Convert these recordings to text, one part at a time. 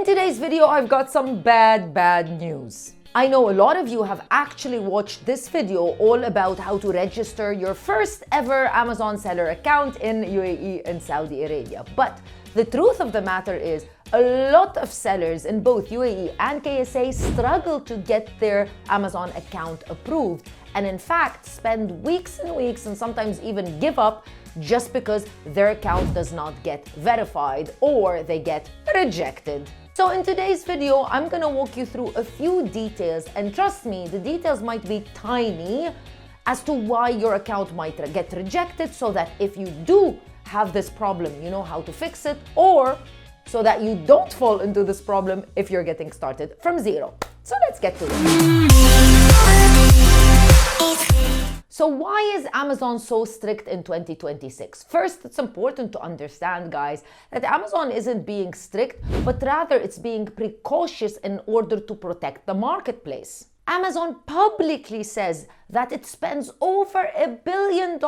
In today's video, I've got some bad news. I know a lot of you have actually watched this video all about how to register your first ever Amazon seller account in UAE and Saudi Arabia. But the truth of the matter is a lot of sellers in both UAE and KSA struggle to get their Amazon account approved, and in fact spend weeks and weeks and sometimes even give up just because their account does not get verified or they get rejected. So in today's video, I'm gonna walk you through a few details, and trust me, the details might be tiny as to why your account might get rejected, so that if you do have this problem, you know how to fix it, or so that you don't fall into this problem if you're getting started from zero. So let's get to it. So why is Amazon so strict in 2026? First, it's important to understand, guys, that Amazon isn't being strict, but rather it's being precautious in order to protect the marketplace. Amazon publicly says that it spends over $1 billion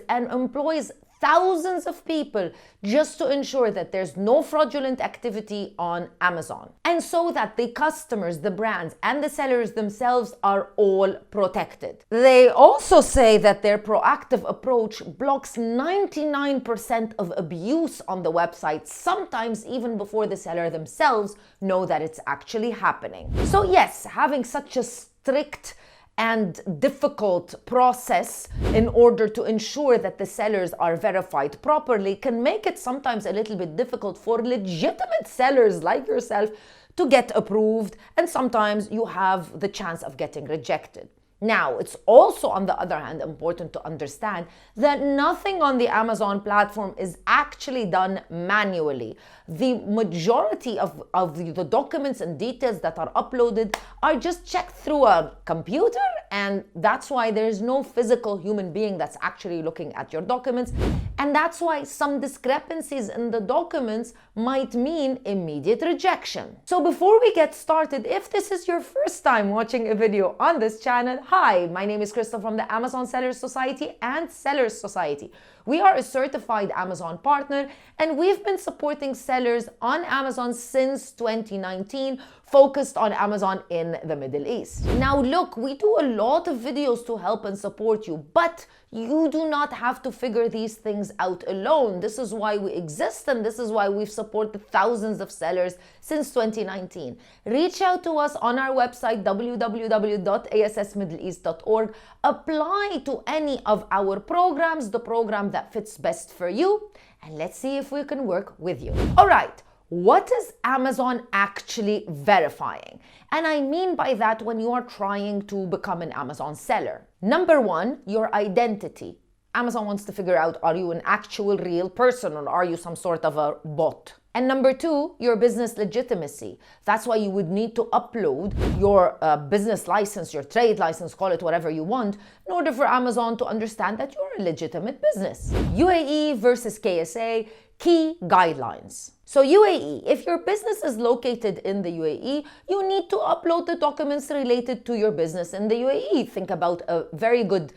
and employs thousands of people just to ensure that there's no fraudulent activity on Amazon, and so that the customers, the brands, and the sellers themselves are all protected. They also say that their proactive approach blocks 99% of abuse on the website, sometimes even before the seller themselves know that it's actually happening. So yes, having such a strict and difficult process in order to ensure that the sellers are verified properly can make it sometimes a little bit difficult for legitimate sellers like yourself to get approved, and sometimes you have the chance of getting rejected. Now, it's also, on the other hand, important to understand that nothing on the Amazon platform is actually done manually. The majority of the documents and details that are uploaded are just checked through a computer, and that's why there's no physical human being that's actually looking at your documents. And that's why some discrepancies in the documents might mean immediate rejection. So before we get started, if this is your first time watching a video on this channel, hi, my name is Crystal from the Amazon Sellers Society and Sellers Society. We are a certified Amazon partner, and we've been supporting sellers on Amazon since 2019, focused on Amazon in the Middle East. Now look, we do a lot of videos to help and support you, but you do not have to figure these things out alone. This is why we exist, and this is why we've supported thousands of sellers since 2019. Reach out to us on our website, www.assmiddleeast.org. Apply to any of our programs, the program that fits best for you, and let's see if we can work with you. All right. What is Amazon actually verifying? And I mean by that, when you are trying to become an Amazon seller. Number one, your identity. Amazon wants to figure out, are you an actual real person or are you some sort of a bot? And number two, your business legitimacy. That's why you would need to upload your business license, your trade license, call it whatever you want, in order for Amazon to understand that you're a legitimate business. UAE versus KSA, key guidelines. So UAE, if your business is located in the UAE, you need to upload the documents related to your business in the UAE. Think about a very good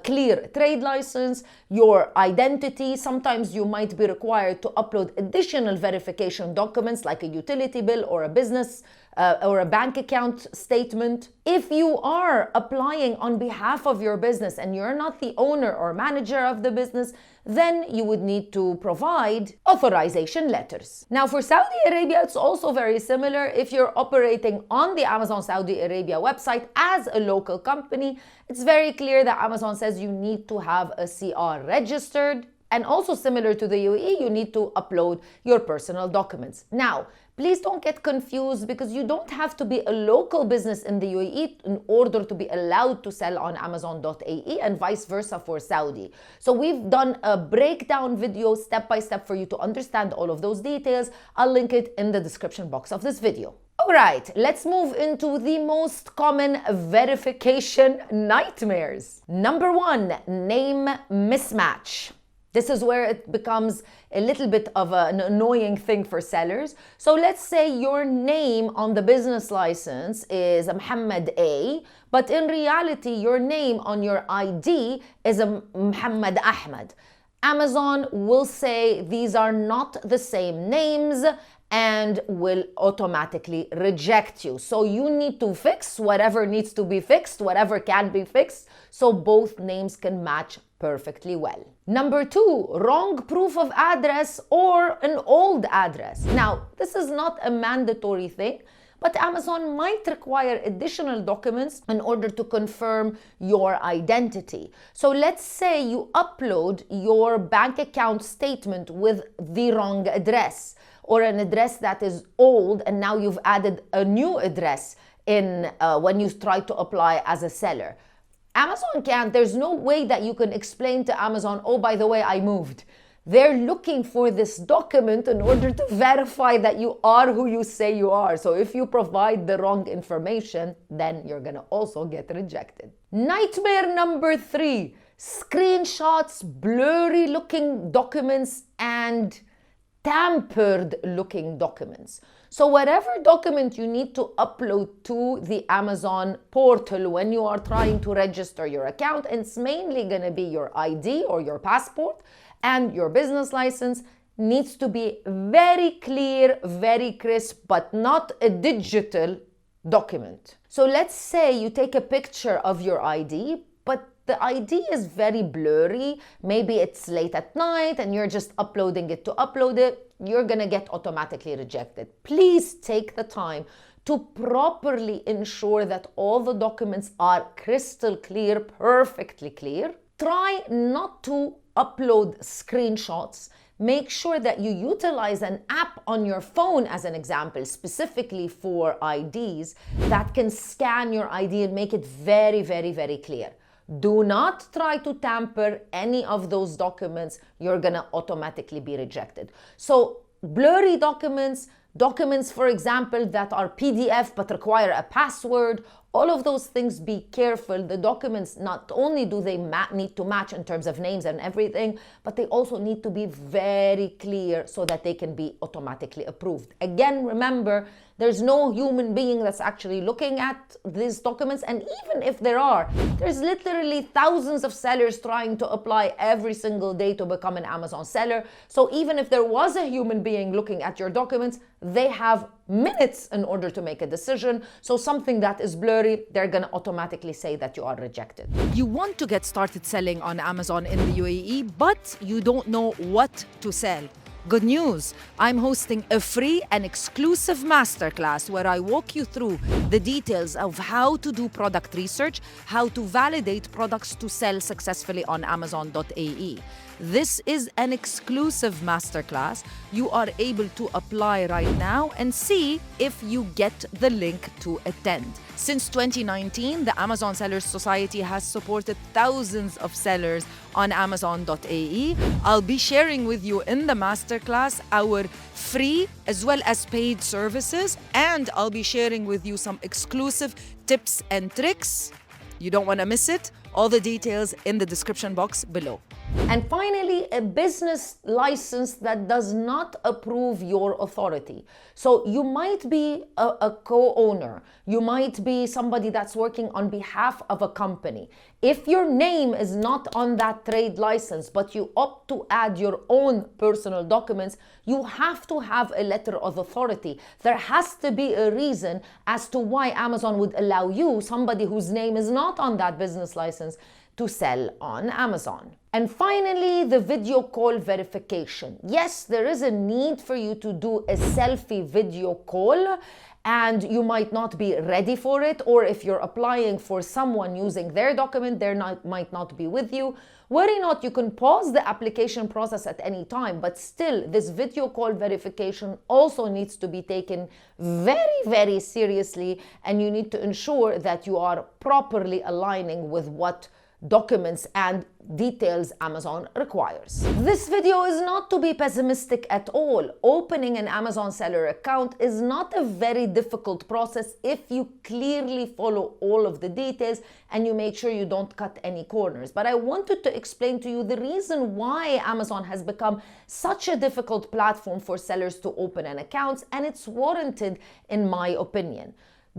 clear trade license, your identity. Sometimes you might be required to upload additional verification documents like a utility bill or a business or a bank account statement. If you are applying on behalf of your business and you're not the owner or manager of the business, then you would need to provide authorization letters. Now for Saudi Arabia, it's also very similar. If you're operating on the Amazon Saudi Arabia website as a local company, it's very clear that Amazon says you need to have a CR registered. And also similar to the UAE, you need to upload your personal documents. Now, please don't get confused, because you don't have to be a local business in the UAE in order to be allowed to sell on Amazon.ae, and vice versa for Saudi. So we've done a breakdown video step by step for you to understand all of those details. I'll link it in the description box of this video. All right, let's move into the most common verification nightmares. Number one, name mismatch. This is where it becomes a little bit of an annoying thing for sellers. So let's say your name on the business license is Muhammad A, but in reality, your name on your ID is Muhammad Ahmed. Amazon will say these are not the same names, and will automatically reject you. So you need to fix whatever needs to be fixed, whatever can be fixed, so both names can match perfectly well. Number 2, wrong proof of address or an old address. Now, this is not a mandatory thing, but Amazon might require additional documents in order to confirm your identity. So let's say you upload your bank account statement with the wrong address, or an address that is old and now you've added a new address in when you try to apply as a seller. Amazon can't, there's no way that you can explain to Amazon, oh, by the way, I moved. They're looking for this document in order to verify that you are who you say you are. So if you provide the wrong information, then you're gonna also get rejected. Nightmare number 3, screenshots, blurry looking documents, and tampered looking documents. So whatever document you need to upload to the Amazon portal when you are trying to register your account, and it's mainly going to be your ID or your passport and your business license, needs to be very clear, very crisp, but not a digital document. So let's say you take a picture of your ID, but the ID is very blurry. Maybe it's late at night and you're just uploading it to upload it. You're gonna get automatically rejected. Please take the time to properly ensure that all the documents are crystal clear, perfectly clear. Try not to upload screenshots. Make sure that you utilize an app on your phone, as an example, specifically for IDs, that can scan your ID and make it very, very, very clear. Do not try to tamper any of those documents. You're gonna automatically be rejected. So blurry documents, for example, that are PDF but require a password, all of those things, be careful. The documents, not only do they need to match in terms of names and everything, but they also need to be very clear so that they can be automatically approved. Again, remember, there's no human being that's actually looking at these documents. And even if there are, there's literally thousands of sellers trying to apply every single day to become an Amazon seller. So even if there was a human being looking at your documents, they have minutes in order to make a decision. So something that is blurry, they're gonna automatically say that you are rejected. You want to get started selling on Amazon in the UAE, but you don't know what to sell. Good news, I'm hosting a free and exclusive masterclass where I walk you through the details of how to do product research, how to validate products to sell successfully on Amazon.ae. This is an exclusive masterclass. You are able to apply right now and see if you get the link to attend. Since 2019, the Amazon Sellers Society has supported thousands of sellers on Amazon.ae. I'll be sharing with you in the masterclass our free as well as paid services, and I'll be sharing with you some exclusive tips and tricks. You don't want to miss it. All the details in the description box below. And finally, a business license that does not approve your authority. So you might be a co-owner. You might be somebody that's working on behalf of a company. If your name is not on that trade license, but you opt to add your own personal documents, you have to have a letter of authority. There has to be a reason as to why Amazon would allow you, somebody whose name is not on that business license, to sell on Amazon. And finally, the video call verification. Yes, there is a need for you to do a selfie video call, and you might not be ready for it, or if you're applying for someone using their document, might not be with you. Worry not, you can pause the application process at any time, but still, this video call verification also needs to be taken very, very seriously, and you need to ensure that you are properly aligning with what documents and details Amazon requires. This video is not to be pessimistic at all. Opening an Amazon seller account is not a very difficult process if you clearly follow all of the details and you make sure you don't cut any corners. But I wanted to explain to you the reason why Amazon has become such a difficult platform for sellers to open an account, and it's warranted in my opinion.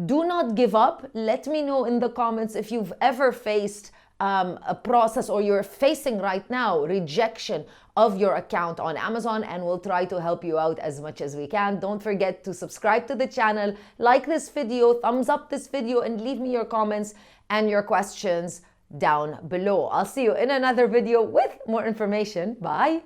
Do not give up. Let me know in the comments if you've ever faced a process, or you're facing right now rejection of your account on Amazon, and we'll try to help you out as much as we can. Don't forget to subscribe to the channel, like this video, thumbs up this video, and leave me your comments and your questions down below. I'll see you in another video with more information. Bye.